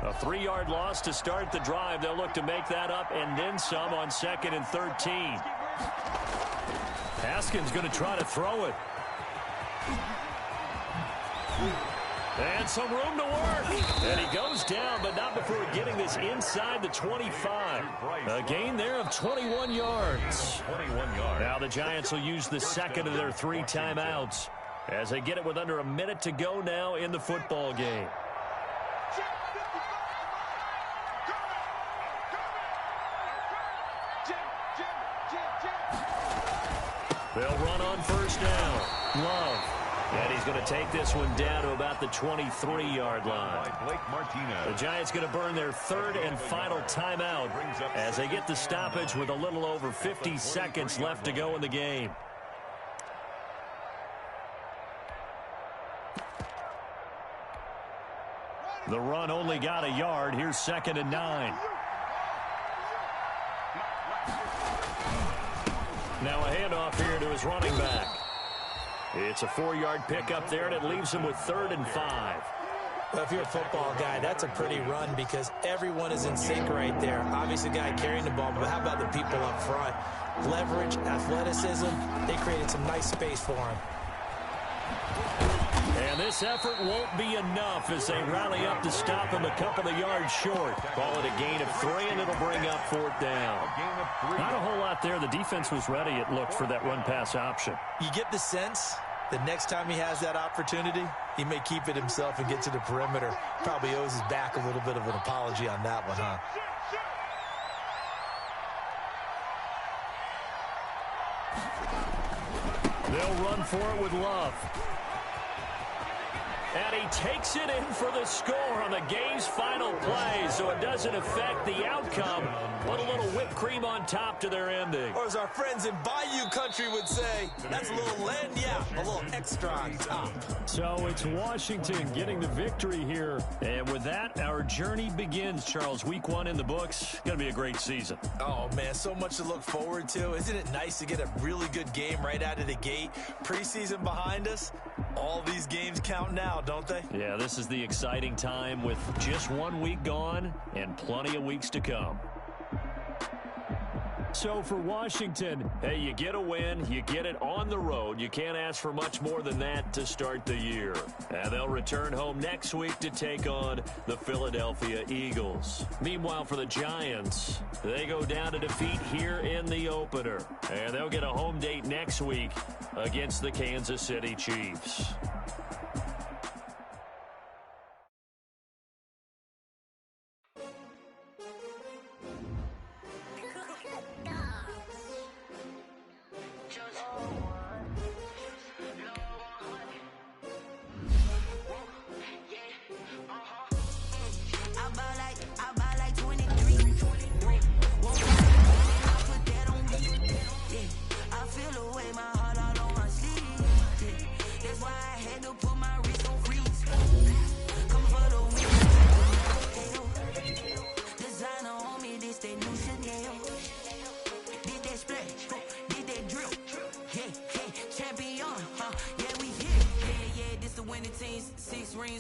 A 3-yard loss to start the drive. They'll look to make that up and then some on 2nd and 13. Haskins going to try to throw it. And some room to work. And he goes down, but not before getting this inside the 25. A gain there of 21 yards. 21 yards. Now the Giants will use the second of their 3 timeouts as they get it with under a minute to go now in the football game. They'll run on 1st down. Love. And he's going to take this one down to about the 23-yard line. The Giants going to burn their 3rd and final timeout as they get the stoppage with a little over 50 seconds left to go in the game. The run only got a yard. Here's 2nd and 9. Now a handoff here to his running back. It's a 4-yard pickup there, and it leaves him with 3rd and 5. Well, if you're a football guy, that's a pretty run because everyone is in sync right there. Obviously, the guy carrying the ball, but how about the people up front? Leverage, athleticism, they created some nice space for him. And this effort won't be enough as they rally up to stop him a couple of yards short. Call it a gain of 3, and it'll bring up 4th down. Not a whole lot there. The defense was ready, it looked, for that run-pass option. You get the sense that next time he has that opportunity, he may keep it himself and get to the perimeter. Probably owes his back a little bit of an apology on that one, huh? They'll run for it with Love. And he takes it in for the score on the game's final play, so it doesn't affect the outcome. Put a little whipped cream on top to their ending. Or as our friends in Bayou Country would say, that's a little lagniappe, a little extra on top. So it's Washington getting the victory here. And with that, our journey begins, Charles. Week 1 in the books. Going to be a great season. Oh, man, so much to look forward to. Isn't it nice to get a really good game right out of the gate? Preseason behind us, all these games count now, don't they? Yeah, this is the exciting time with just 1 week gone and plenty of weeks to come. So for Washington, hey, you get a win, you get it on the road. You can't ask for much more than that to start the year. And they'll return home next week to take on the Philadelphia Eagles. Meanwhile, for the Giants, they go down to defeat here in the opener. And they'll get a home date next week against the Kansas City Chiefs.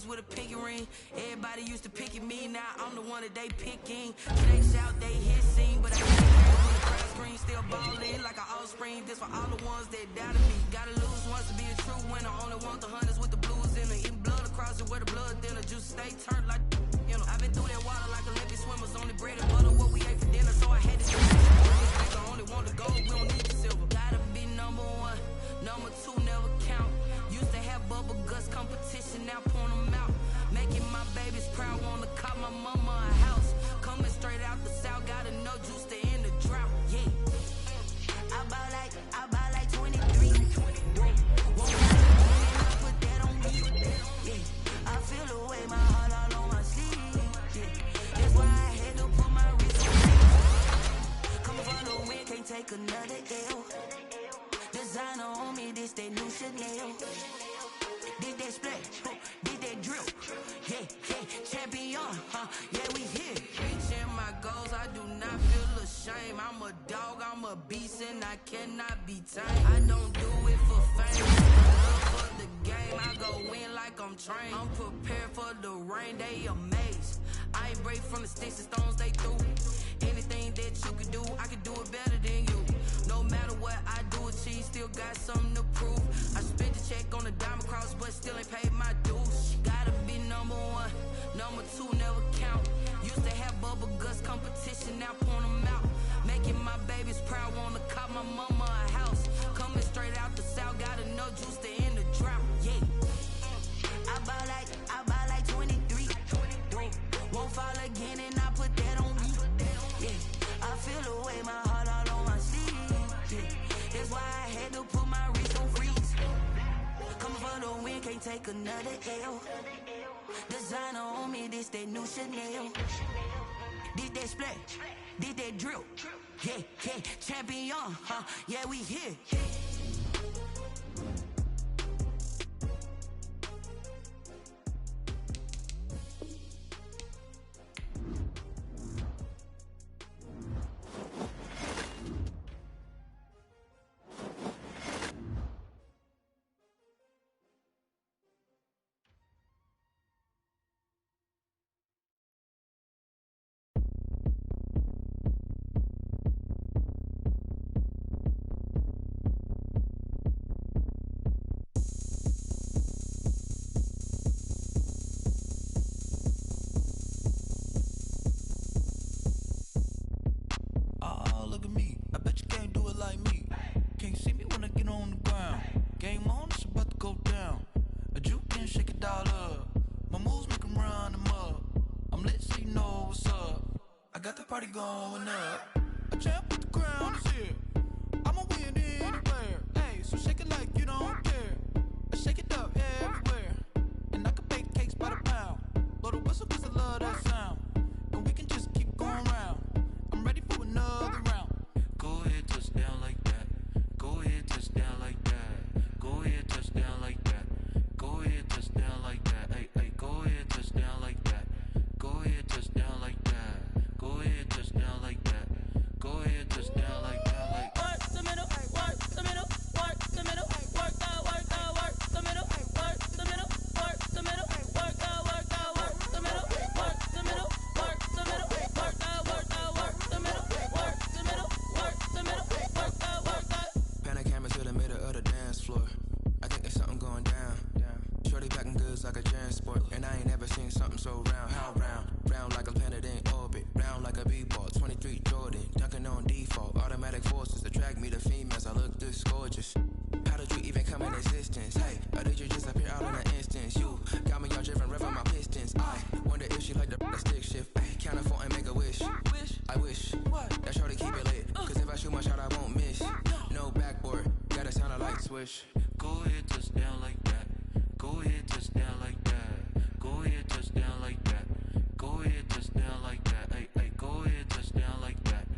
With a pinky ring, everybody used to pick at me. Now I'm the one that they picking. Snakes out, they hit scene, but I can't care when the crowd scream. Still ballin' like an offspring. This for all the ones that doubted me. Gotta lose once to be a true winner. Only want the hunters with the blues in it. Eating blood across it where the blood thinner. Juice stay turned like, you know. I've been through that water like Olympic swimmers. Only bread and butter what we ate for dinner, so I had to switch. I only want the gold, we don't need the silver. Gotta be number 1, number 2 never count. Used to have bubble guts competition, now point them out. Making my babies proud, wanna cop my mama a house. Coming straight out the south, gotta know juice to end the drought. Yeah, I buy like 23. Won't put that on me. Yeah, I feel the way, my heart all on my sleeve. Yeah, that's why I had to put my wrist on me. Coming for the win, can't take another L. Designer on me, this that new Chanel. Did that splash, did that drip. Yeah, champion, yeah, we here. Reaching my goals, I do not feel ashamed. I'm a dog, I'm a beast, and I cannot be tamed. I don't do it for fame, love for the game. I go in like I'm trained. I'm prepared for the rain, they amazed. I ain't break from the sticks and stones they threw. Anything that you could do, I could do it better than you. No matter what I do, achieve, still got something to prove. I spent the check on the diamond cross, but still ain't paid my dues. Gotta be number 1, number 2 never count. Used to have bubble guts competition, now point them out. Making my babies proud, wanna cop my mama a house. Coming straight out the south, gotta know juice to end the drought. Yeah, I buy like 23. Won't fall again, and I put that on me. Yeah, I feel the way, my heart all on my sleeve. Yeah, that's why I had to put my wrist on freeze. Coming for the win, can't take another L. Designer on me, this that new Chanel. Did that splash, did that drip. Yeah, champion, yeah, we here. party going up. A champ with the crown is here. I'ma win anywhere. Hey, so shake it like you don't care. Shake it up everywhere. And I can bake cakes by the pound. Blow the whistle cause I love that sound. And we can just keep going round. I'm ready for another round. Go ahead, touch down like that. Go ahead, touch down like that. Go ahead, touch down like that. Go ahead, touch down like that. Hey, hey, go ahead, touch down like that. Go ahead, touch down like that. Go ahead, touch down like that. Go ahead, touch down like that. Like work the middle, work the middle, work the middle, work that, work that, work the middle, work the middle, work the middle, work that, work that, work the middle, work the middle, work the middle, work that, work that, work the middle, work the middle, work the middle, work that, work that. Pan the camera to the middle of the dance floor. I think there's something going down. Shorty backing goods like a transport, and I ain't never seen something so round. How round? Round like a planet in orbit, round like a b-ball. 23 Jordan, dunking on default. Automatic forces attract me to females. I look this gorgeous. How did you even come in existence? Hey, or did you just appear out in an instance? You got me all driven, revving my pistons. I wonder if she like the stick shift. Ay, count a 4 and make a wish. I wish that shorty keep it lit. Cause if I shoot my shot, I won't miss. No backboard, gotta sound a light switch. Go ahead, touch down like that. Go ahead, touch down like that. Go ahead, touch down like that. Go ahead, touch down like that. Hey, hey, go ahead, touch down like that.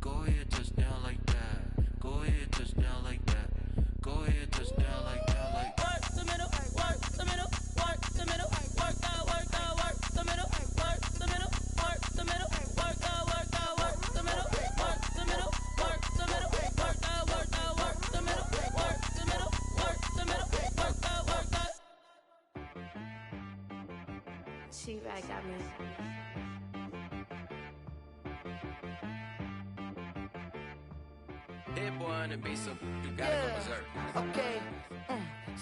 Go ahead, touch down like that. Go ahead, touch down like that. Go ahead, touch down like that. Like work the middle, work the middle, work the middle, work that, work that, work the middle, work the middle, work the middle, work that, work that, work the middle, work the middle, work the middle, work that, work that, work the middle, work the middle, work the middle, work that, work that. She-Rag got me. Hit boy on the beat, so you gotta go berserk. Okay.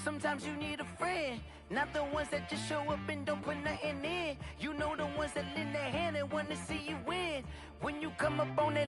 Sometimes you need a friend, not the ones that just show up and don't put nothing in. You know the ones that lend their hand and wanna see you win. When you come up on that